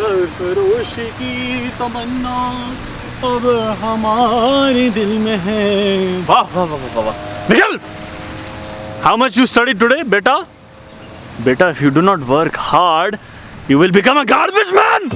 सरफरोशी की तमन्ना अब हमारे दिल में है. वाह वाह वाह वाह वाह. Nikhil, how much you studied today, beta? Beta, if you do not work hard, you will become a garbage man.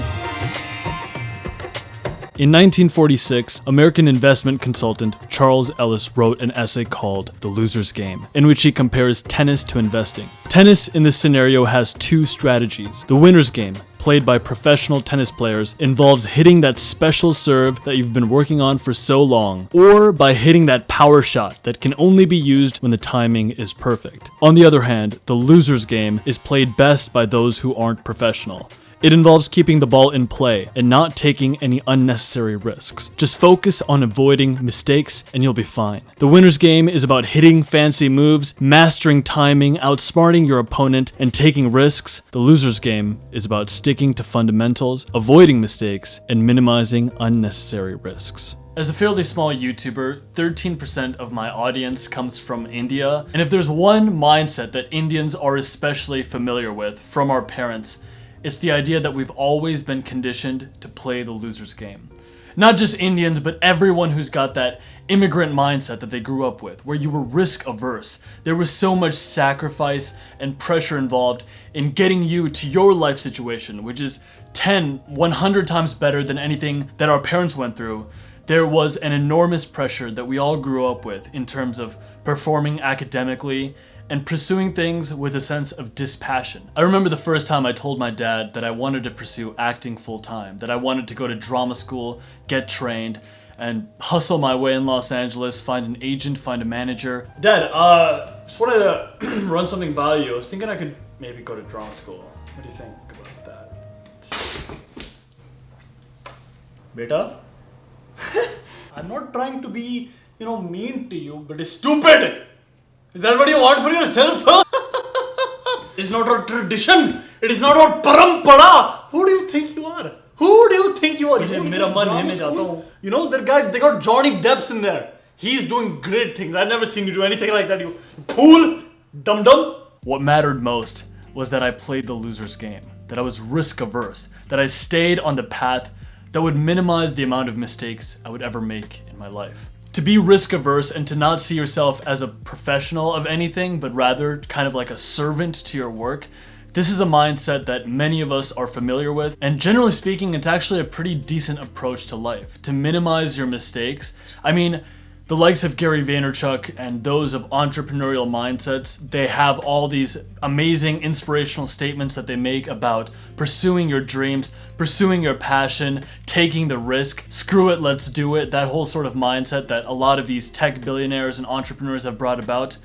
In 1946, American investment consultant Charles Ellis wrote an essay called The Loser's Game, in which he compares tennis to investing. Tennis in this scenario has two strategies. The winner's game, played by professional tennis players, involves hitting that special serve that you've been working on for so long, or by hitting that power shot that can only be used when the timing is perfect. On the other hand, the loser's game is played best by those who aren't professional. It involves keeping the ball in play and not taking any unnecessary risks. Just focus on avoiding mistakes and you'll be fine. The winner's game is about hitting fancy moves, mastering timing, outsmarting your opponent, and taking risks. The loser's game is about sticking to fundamentals, avoiding mistakes, and minimizing unnecessary risks. As a fairly small YouTuber, 13% of my audience comes from India, and if there's one mindset that Indians are especially familiar with from our parents, it's the idea that we've always been conditioned to play the loser's game. Not just Indians, but everyone who's got that immigrant mindset that they grew up with, where you were risk averse. There was so much sacrifice and pressure involved in getting you to your life situation, which is 10, 100 times better than anything that our parents went through. There was an enormous pressure that we all grew up with in terms of performing academically and pursuing things with a sense of dispassion. I remember the first time I told my dad that I wanted to pursue acting full time, that I wanted to go to drama school, get trained, and hustle my way in Los Angeles, find an agent, find a manager. Dad, just wanted to run something by you. I was thinking I could maybe go to drama school. What do you think about that? Beta? I'm not trying to be, mean to you, but it's stupid! Is that what you want for yourself? It's not our tradition. It is not our parampara. Who do you think you are? Who do you think you are? You know, they got Johnny Depp's in there. He's doing great things. I've never seen you do anything like that, you fool, dum-dum. What mattered most was that I played the loser's game, that I was risk averse, that I stayed on the path that would minimize the amount of mistakes I would ever make in my life. To be risk averse and to not see yourself as a professional of anything, but rather kind of like a servant to your work, this is a mindset that many of us are familiar with. And generally speaking, it's actually a pretty decent approach to life, to minimize your mistakes. I mean, the likes of Gary Vaynerchuk and those of entrepreneurial mindsets, they have all these amazing inspirational statements that they make about pursuing your dreams, pursuing your passion, taking the risk, screw it, let's do it, that whole sort of mindset that a lot of these tech billionaires and entrepreneurs have brought about.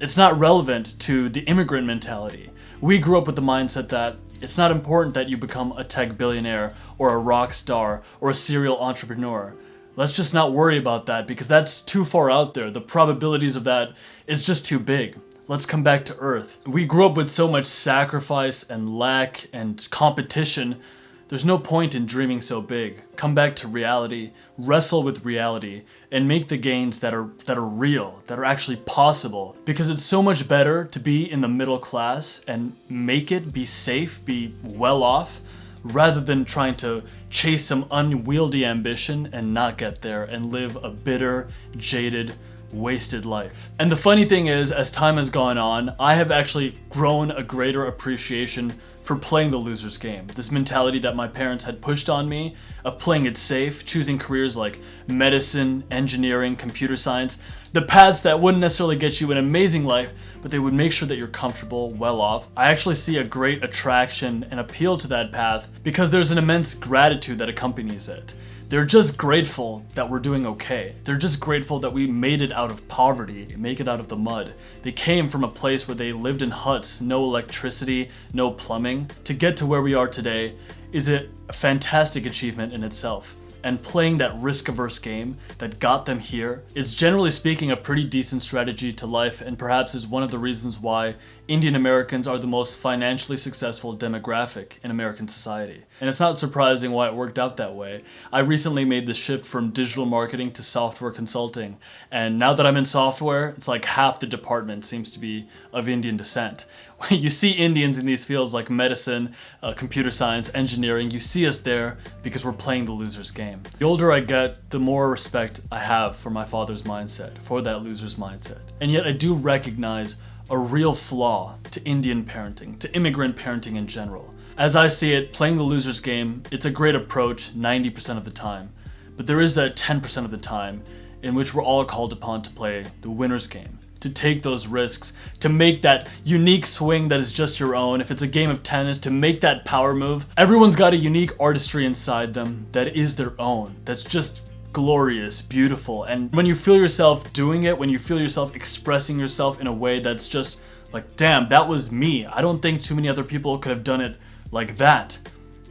It's not relevant to the immigrant mentality. We grew up with the mindset that it's not important that you become a tech billionaire or a rock star or a serial entrepreneur. Let's just not worry about that because that's too far out there. The probabilities of that is just too big. Let's come back to earth. We grew up with so much sacrifice and lack and competition. There's no point in dreaming so big. Come back to reality, wrestle with reality, and make the gains that are real, that are actually possible. Because it's so much better to be in the middle class and make it, be safe, be well off, rather than trying to chase some unwieldy ambition and not get there and live a bitter, jaded, wasted life. And the funny thing is, as time has gone on, I have actually grown a greater appreciation for playing the loser's game. This mentality that my parents had pushed on me of playing it safe, choosing careers like medicine, engineering, computer science, the paths that wouldn't necessarily get you an amazing life, but they would make sure that you're comfortable, well off. I actually see a great attraction and appeal to that path because there's an immense gratitude that accompanies it. They're just grateful that we're doing okay. They're just grateful that we made it out of poverty, make it out of the mud. They came from a place where they lived in huts, no electricity, no plumbing. To get to where we are today is a fantastic achievement in itself. And playing that risk-averse game that got them here is generally speaking a pretty decent strategy to life, and perhaps is one of the reasons why Indian Americans are the most financially successful demographic in American society. And it's not surprising why it worked out that way. I recently made the shift from digital marketing to software consulting, and now that I'm in software, it's like half the department seems to be of Indian descent. You see Indians in these fields like medicine, computer science, engineering. You see us there because we're playing the loser's game. The older I get, the more respect I have for my father's mindset, for that loser's mindset. And yet I do recognize a real flaw to Indian parenting, to immigrant parenting in general. As I see it, playing the loser's game, it's a great approach 90% of the time. But there is that 10% of the time in which we're all called upon to play the winner's game, to take those risks, to make that unique swing that is just your own. If it's a game of tennis, to make that power move. Everyone's got a unique artistry inside them that is their own, that's just glorious, beautiful. And when you feel yourself doing it, when you feel yourself expressing yourself in a way that's just like, damn, that was me. I don't think too many other people could have done it like that.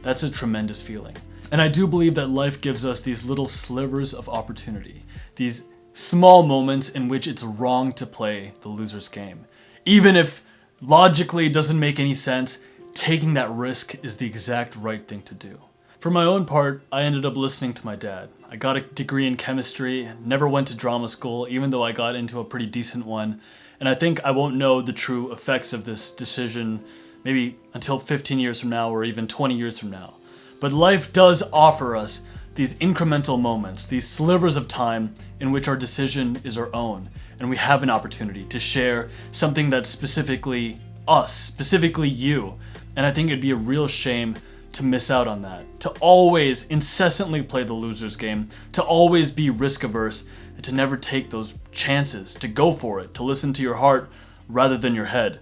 That's a tremendous feeling. And I do believe that life gives us these little slivers of opportunity, these small moments in which it's wrong to play the loser's game. Even if logically it doesn't make any sense, taking that risk is the exact right thing to do. For my own part, I ended up listening to my dad. I got a degree in chemistry, never went to drama school, even though I got into a pretty decent one. And I think I won't know the true effects of this decision maybe until 15 years from now or even 20 years from now. But life does offer us these incremental moments, these slivers of time in which our decision is our own, and we have an opportunity to share something that's specifically us, specifically you. And I think it'd be a real shame to miss out on that, to always incessantly play the loser's game, to always be risk averse, and to never take those chances, to go for it, to listen to your heart rather than your head.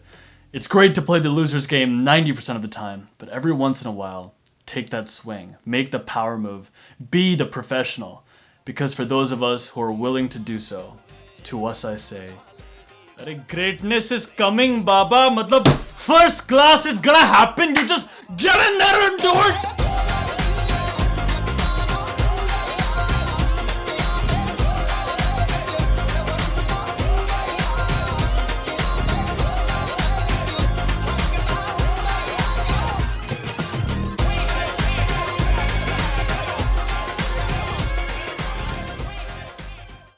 It's great to play the loser's game 90% of the time, but every once in a while, take that swing, make the power move, be the professional. Because for those of us who are willing to do so, to us I say, greatness is coming, Baba. Matlab, first class, it's gonna happen. You just get in there and do it.